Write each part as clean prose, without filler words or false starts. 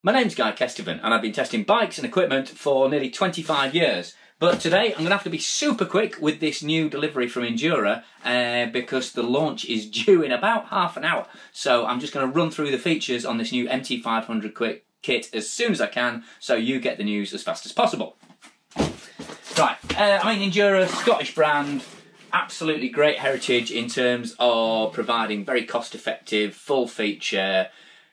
My name's Guy Kestevan and I've been testing bikes and equipment for nearly 25 years. But today I'm going to have to be super quick with this new delivery from Endura because the launch is due in about half an hour. So I'm just going to run through the features on this new MT500 Quick kit as soon as I can so you get the news as fast as possible. Right, Endura, Scottish brand, absolutely great heritage in terms of providing very cost-effective, full-feature,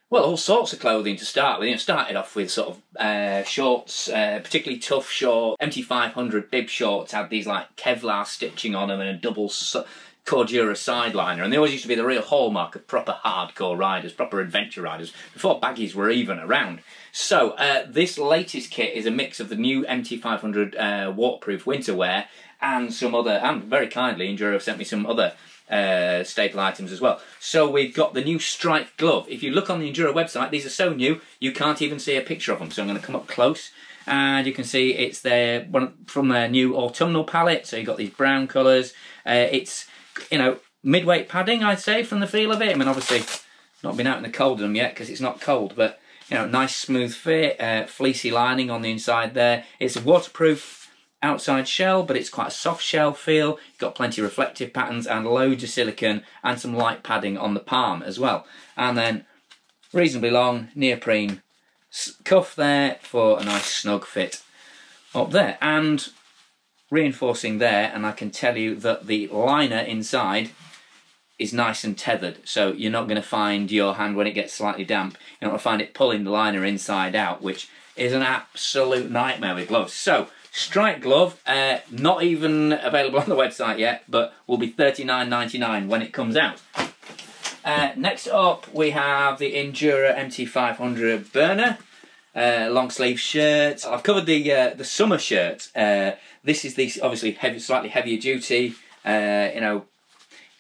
well, all sorts of clothing to start with. Started off with sort of shorts, particularly tough short. MT500 bib shorts had these like Kevlar stitching on them and a double Cordura sideliner, and they always used to be the real hallmark of proper hardcore riders, proper adventure riders, before baggies were even around. So this latest kit is a mix of the new MT500 waterproof winter wear and some other, and very kindly Endura have sent me some other staple items as well. So we've got the new Strike glove. If you look on the Endura website, these are so new you can't even see a picture of them, so I'm going to come up close and you can see it's their from their new autumnal palette. So you've got these brown colours. It's, you know, mid-weight padding, I'd say, from the feel of it. I mean, obviously not been out in the cold in them yet because it's not cold, but you know, nice smooth fit, fleecy lining on the inside there. It's a waterproof outside shell, but it's quite a soft shell feel. You've got plenty of reflective patterns and loads of silicone and some light padding on the palm as well. And then reasonably long neoprene cuff there for a nice snug fit up there. And reinforcing there, and I can tell you that the liner inside is nice and tethered, so you're not going to find your hand when it gets slightly damp. You're not going to find it pulling the liner inside out, which is an absolute nightmare with gloves. So Strike glove, not even available on the website yet, but will be $39.99 when it comes out. Next up, we have the Endura MT500 burner, long sleeve shirt. I've covered the summer shirt. This is the obviously slightly heavier duty. You know,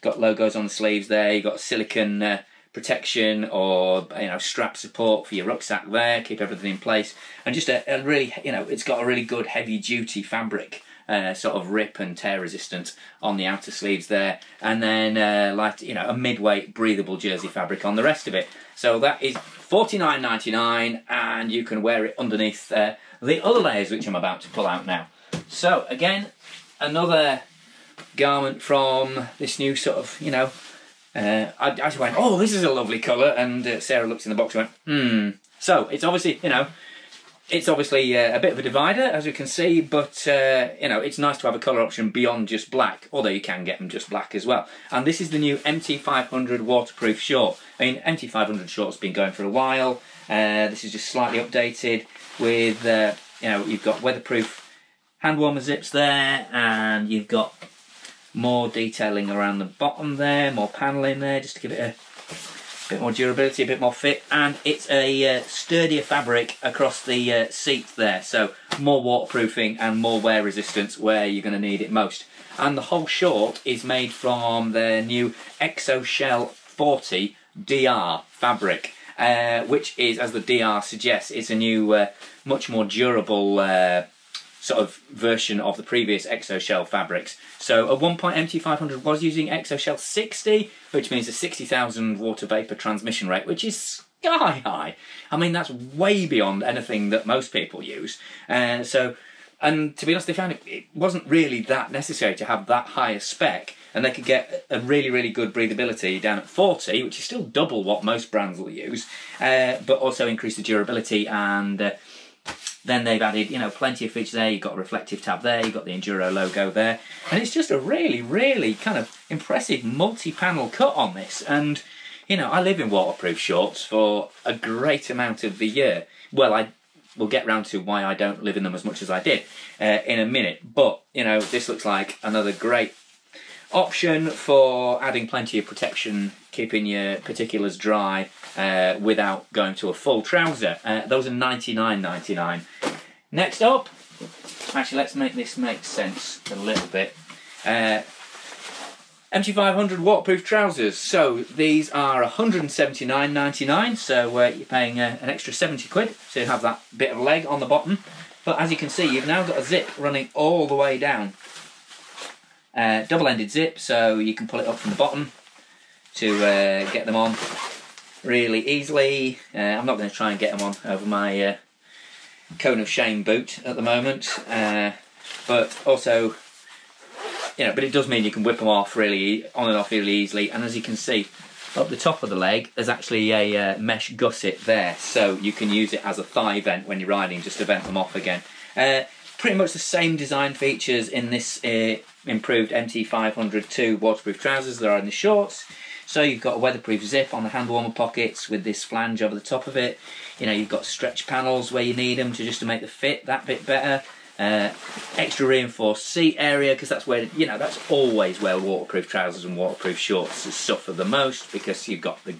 got logos on the sleeves there. You got silicone protection or, you know, strap support for your rucksack there, keep everything in place, and just a really, you know, it's got a really good heavy duty fabric, sort of rip and tear resistant on the outer sleeves there, and then like, you know, a mid-weight breathable jersey fabric on the rest of it. So that is $49.99 and you can wear it underneath the other layers which I'm about to pull out now. So again, another garment from this new sort of, you know, I just went, oh, this is a lovely colour, and Sarah looked in the box and went, So it's obviously, you know, it's obviously a bit of a divider, as you can see, but you know, it's nice to have a colour option beyond just black, although you can get them just black as well. And this is the new MT500 waterproof short. I mean, MT500 short's been going for a while. This is just slightly updated with, you know, you've got weatherproof hand warmer zips there, and you've got more detailing around the bottom there, more panelling there, just to give it a bit more durability, a bit more fit, and it's a sturdier fabric across the seat there, so more waterproofing and more wear resistance where you're going to need it most. And the whole short is made from their new ExoShell 40 DR fabric, which is, as the DR suggests, it's a new, much more durable sort of version of the previous ExoShell fabrics. So at one point MT500 was using ExoShell 60, which means a 60,000 water vapour transmission rate, which is sky high. I mean, that's way beyond anything that most people use. And to be honest, they found it wasn't really that necessary to have that high a spec, and they could get a really, really good breathability down at 40, which is still double what most brands will use, but also increase the durability. And then they've added, you know, plenty of features there. You've got a reflective tab there, you've got the Enduro logo there, and it's just a really, really kind of impressive multi-panel cut on this. And, you know, I live in waterproof shorts for a great amount of the year. Well, I will get round to why I don't live in them as much as I did in a minute, but, you know, this looks like another great option for adding plenty of protection, keeping your particulars dry without going to a full trouser. Those are $99.99. Next up, actually let's make this make sense a little bit. MT500 waterproof trousers. So these are $179.99, so you're paying an extra 70 quid, so you have that bit of leg on the bottom. But as you can see, you've now got a zip running all the way down. Double-ended zip, so you can pull it up from the bottom to get them on. really easily. I'm not going to try and get them on over my Cone of Shame boot at the moment, but also, but it does mean you can whip them off really on and off really easily. And as you can see, up the top of the leg, there's actually a mesh gusset there, so you can use it as a thigh vent when you're riding, just to vent them off again. Pretty much the same design features in this improved MT502 waterproof trousers that are in the shorts. So you've got a weatherproof zip on the hand warmer pockets with this flange over the top of it. You've got stretch panels where you need them just to make the fit that bit better. Extra reinforced seat area, because that's where, that's always where waterproof trousers and waterproof shorts suffer the most, because you've got the,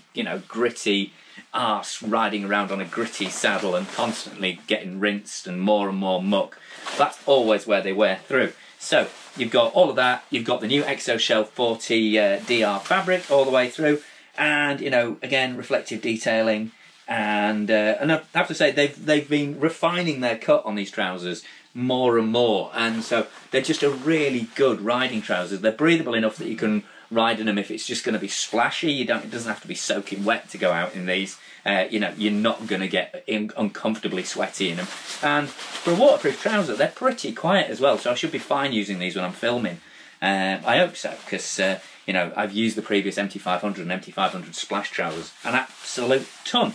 gritty arse riding around on a gritty saddle and constantly getting rinsed and more muck. That's always where they wear through. So you've got all of that. You've got the new Exoshell 40 DR fabric all the way through, and again, reflective detailing. And I have to say they've been refining their cut on these trousers more and more, and so they're just a really good riding trousers. They're breathable enough that you can ride in them if it's just going to be splashy. It doesn't have to be soaking wet to go out in these. You're not going to get uncomfortably sweaty in them. And for a waterproof trouser, they're pretty quiet as well, so I should be fine using these when I'm filming. I hope so, because I've used the previous MT500 and MT500 splash trousers, an absolute ton.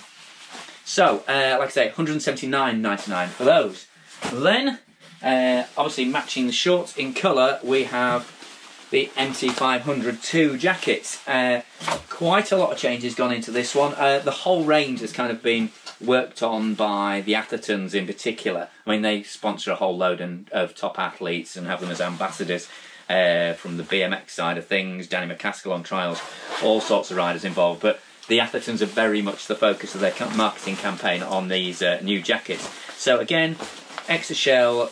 So, like I say, £179.99 for those. Then, obviously matching the shorts in colour, we have the MT502 jackets. Quite a lot of changes gone into this one. The whole range has kind of been worked on by the Athertons in particular. I mean, they sponsor a whole load of top athletes and have them as ambassadors from the BMX side of things. Danny McCaskill on trials, all sorts of riders involved. But the Athertons are very much the focus of their marketing campaign on these new jackets. So again, Exoshell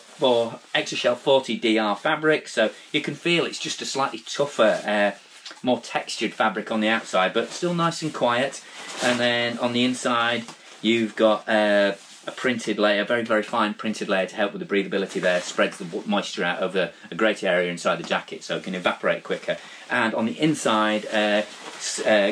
40 DR fabric, so you can feel it's just a slightly tougher, more textured fabric on the outside, but still nice and quiet. And then on the inside, you've got a printed layer, very, very fine printed layer to help with the breathability there, spreads the moisture out over a greater area inside the jacket so it can evaporate quicker. And on the inside,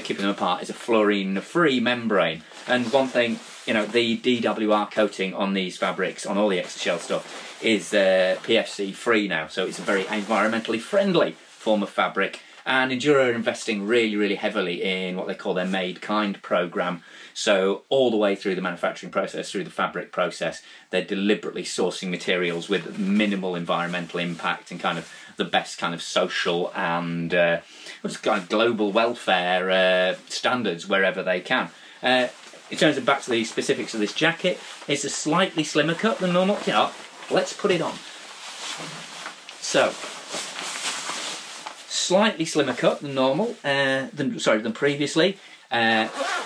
keeping them apart, is a fluorine-free membrane. And one thing, the DWR coating on these fabrics, on all the Exoshell stuff, is PFC free now, so it's a very environmentally friendly form of fabric. And Enduro are investing really, really heavily in what they call their Made Kind programme. So all the way through the manufacturing process, through the fabric process, they're deliberately sourcing materials with minimal environmental impact and kind of the best kind of social and kind of global welfare standards wherever they can. In terms of back to the specifics of this jacket, it's a slightly slimmer cut than normal. Let's put it on. So, slightly slimmer cut than normal, than previously.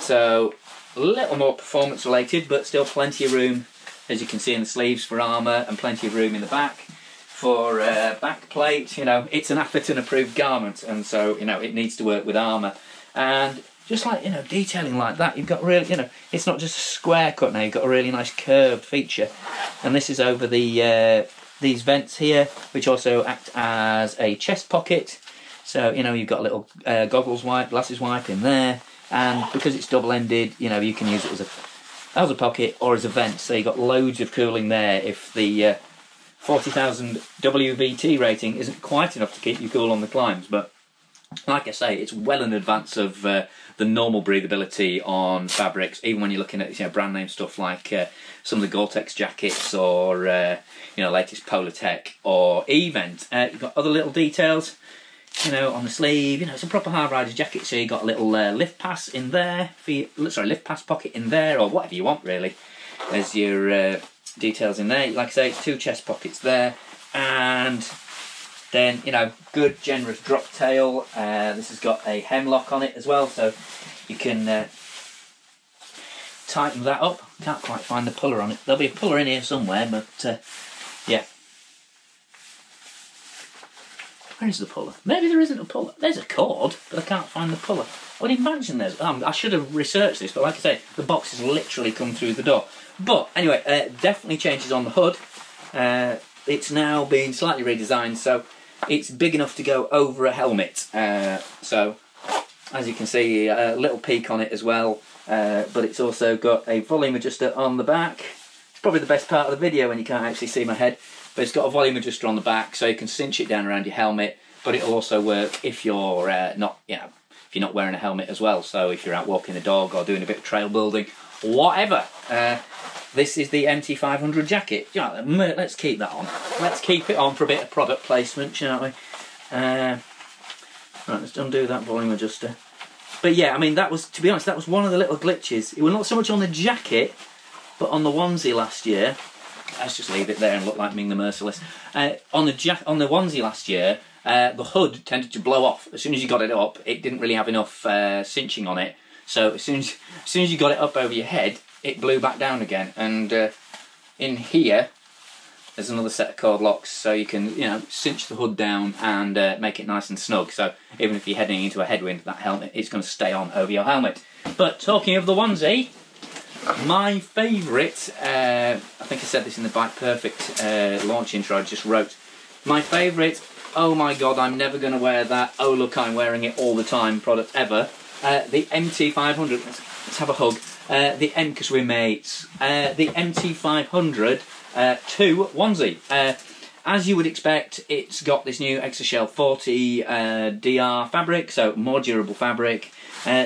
So, a little more performance related, but still plenty of room, as you can see in the sleeves, for armour, and plenty of room in the back for back plate. It's an Atherton approved garment, and so it needs to work with armour. And just like detailing like that, you've got really it's not just a square cut now. You've got a really nice curved feature, and this is over the these vents here, which also act as a chest pocket. So you've got a little glasses wipe in there, and because it's double-ended, you can use it as a pocket or as a vent. So you've got loads of cooling there if the 40,000 WVT rating isn't quite enough to keep you cool on the climbs. But like I say, it's well in advance of the normal breathability on fabrics, even when you're looking at brand name stuff like some of the Gore-Tex jackets or latest Polartec or Event. You've got other little details, on the sleeve. It's a proper hard rider's jacket, so you've got a little lift pass in there lift pass pocket in there, or whatever you want really. There's your details in there. Like I say, 2 chest pockets there, and then good generous drop tail. This has got a hemlock on it as well, so you can tighten that up. Can't quite find the puller on it. There'll be a puller in here somewhere, but yeah. Where's the puller? Maybe there isn't a puller. There's a cord, but I can't find the puller. I would imagine there's... I should have researched this, but like I say, the box has literally come through the door. But anyway, definitely changes on the hood. It's now been slightly redesigned, so it's big enough to go over a helmet. So, as you can see, a little peak on it as well. but it's also got a volume adjuster on the back. It's probably the best part of the video when you can't actually see my head, but it's got a volume adjuster on the back, so you can cinch it down around your helmet, but it'll also work if you're not, if you're not wearing a helmet as well. So if you're out walking the dog or doing a bit of trail building, whatever. This is the MT500 jacket. Let's keep that on. Let's keep it on for a bit of product placement, shall we? Right, let's undo that volume adjuster. But yeah, I mean, that was, to be honest, that was one of the little glitches. It was not so much on the jacket, but on the onesie last year. Let's just leave it there and look like Ming the Merciless. On the onesie last year, the hood tended to blow off. As soon as you got it up, it didn't really have enough cinching on it. So as soon as you got it up over your head, it blew back down again. And in here, there's another set of cord locks, so you can, cinch the hood down and make it nice and snug. So even if you're heading into a headwind, that helmet is going to stay on over your helmet. But talking of the onesie, my favourite, I think I said this in the Bike Perfect launch intro I just wrote. My favourite, oh my god, I'm never going to wear that, oh look, I'm wearing it all the time product ever. The MT500, let's have a hug. Because we're mates. The MT500 2 onesie. As you would expect, it's got this new Exoshell 40 DR fabric, so more durable fabric.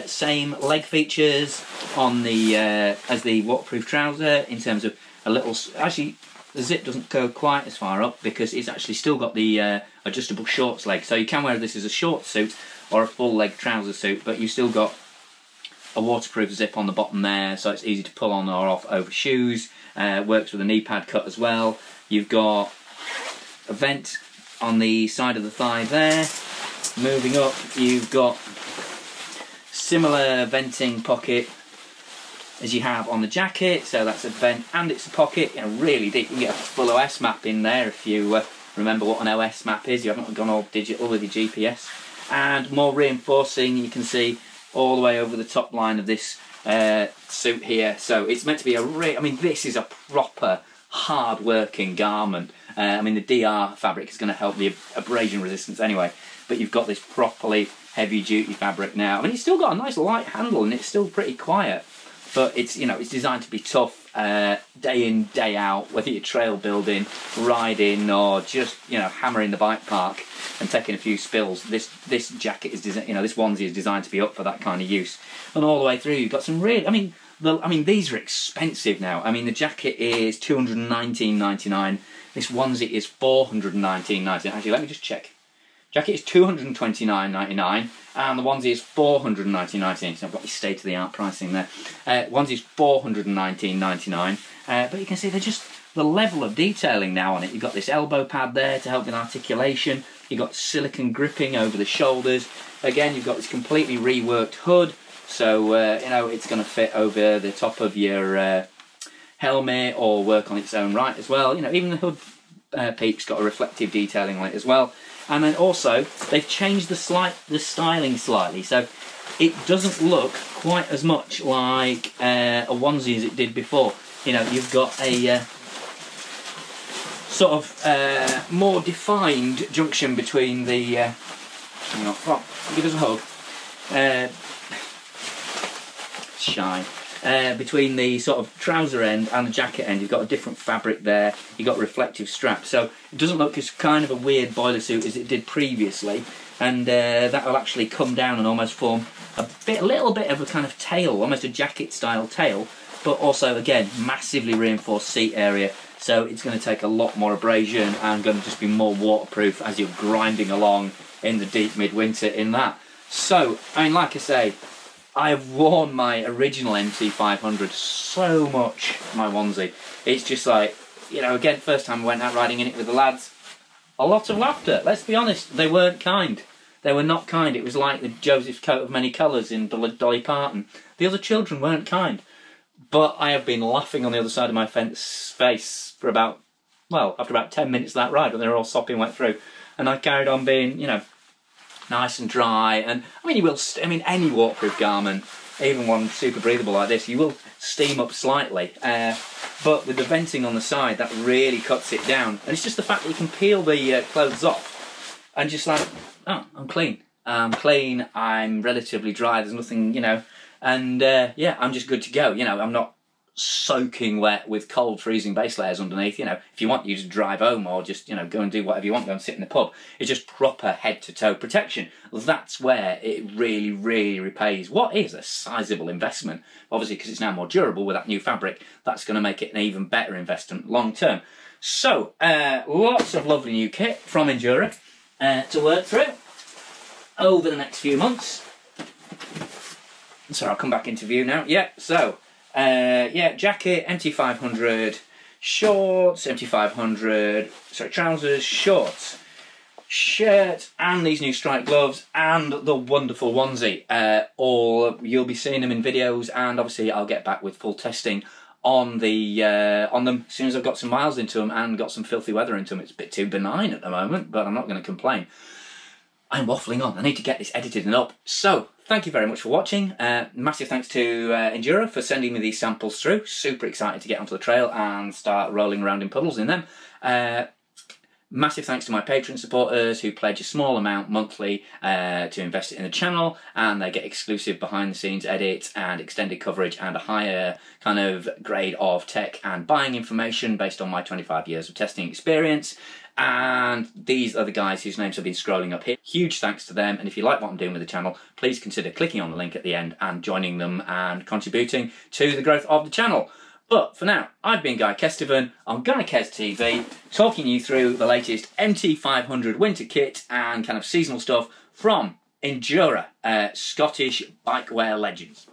Same leg features on the as the waterproof trouser in terms of a little. Actually, the zip doesn't go quite as far up because it's actually still got the adjustable shorts leg. So you can wear this as a short suit or a full leg trouser suit, but you've still got a waterproof zip on the bottom there, so it's easy to pull on or off over shoes. Works with a knee pad cut as well. You've got a vent on the side of the thigh there. Moving up, you've got similar venting pocket as you have on the jacket, so that's a vent and it's a pocket, really deep. You can get a full OS map in there if you remember what an OS map is. You haven't gone all digital with your GPS. And more reinforcing, you can see all the way over the top line of this suit here. So it's meant to be this is a proper hard-working garment. The DR fabric is going to help the abrasion resistance anyway, but you've got this properly heavy-duty fabric now. It's still got a nice light handle and it's still pretty quiet, but it's it's designed to be tough day in, day out, whether you're trail building, riding, or just hammering the bike park and taking a few spills. This jacket is designed, this onesie is designed to be up for that kind of use. And all the way through, you've got some really, these are expensive now. The jacket is $219.99. This onesie is $419.99. Actually, let me just check. Jacket is $229.99 and the onesie is $419.99. So I've got your state-of-the-art pricing there. Onesie is $419.99. But you can see they're just the level of detailing now on it. You've got this elbow pad there to help with articulation. You've got silicone gripping over the shoulders. Again, you've got this completely reworked hood, so it's going to fit over the top of your helmet or work on its own right as well. Even the hood peak's got a reflective detailing on it as well. And then also they've changed the styling slightly, so it doesn't look quite as much like a onesie as it did before. You've got a sort of more defined junction between the hang on, come on, give us a hug. Shy. Between the sort of trouser end and the jacket end, you've got a different fabric there. You've got reflective straps, so it doesn't look as kind of a weird boiler suit as it did previously. And that will actually come down and almost form a little bit of a kind of tail, almost a jacket-style tail. But also, again, massively reinforced seat area, so it's going to take a lot more abrasion and going to just be more waterproof as you're grinding along in the deep midwinter in that. So, like I say, I have worn my original MT500 so much, my onesie. It's just like, again, first time I went out riding in it with the lads, a lot of laughter. Let's be honest, they weren't kind. They were not kind. It was like the Joseph's coat of many colours in Dolly Parton. The other children weren't kind. But I have been laughing on the other side of my face for about, after about 10 minutes of that ride when they were all sopping wet through. And I carried on being, nice and dry. And you will, any waterproof garment, even one super breathable like this, you will steam up slightly. But with the venting on the side, that really cuts it down. And it's just the fact that you can peel the clothes off and just like, oh, I'm clean. I'm clean, I'm relatively dry, there's nothing, and yeah, I'm just good to go. You know, I'm not soaking wet with cold freezing base layers underneath. You know, if you want, you just drive home or just, you know, go and do whatever you want, go and sit in the pub. It's just proper head to toe protection. That's where it really, really repays what is a sizable investment. Obviously, because it's now more durable with that new fabric, that's going to make it an even better investment long term. So lots of lovely new kit from Endura to work through over the next few months. So I'll come back into view now. Yeah, so yeah, jacket, MT500, shorts, MT500, sorry, trousers, shorts, shirt, and these new striped gloves, and the wonderful onesie. All you'll be seeing them in videos, and obviously I'll get back with full testing on them as soon as I've got some miles into them and got some filthy weather into them. It's a bit too benign at the moment, but I'm not going to complain. I'm waffling on. I need to get this edited and up. So, thank you very much for watching. Massive thanks to Endura for sending me these samples through. Super excited to get onto the trail and start rolling around in puddles in them. Massive thanks to my Patreon supporters who pledge a small amount monthly to invest it in the channel, and they get exclusive behind the scenes edits and extended coverage and a higher kind of grade of tech and buying information based on my 25 years of testing experience. And these are the guys whose names have been scrolling up here. Huge thanks to them, and if you like what I'm doing with the channel, please consider clicking on the link at the end and joining them and contributing to the growth of the channel. But for now, I've been Guy Kesteven on GuyKez TV, talking you through the latest MT500 winter kit and kind of seasonal stuff from Endura, Scottish bikewear legends.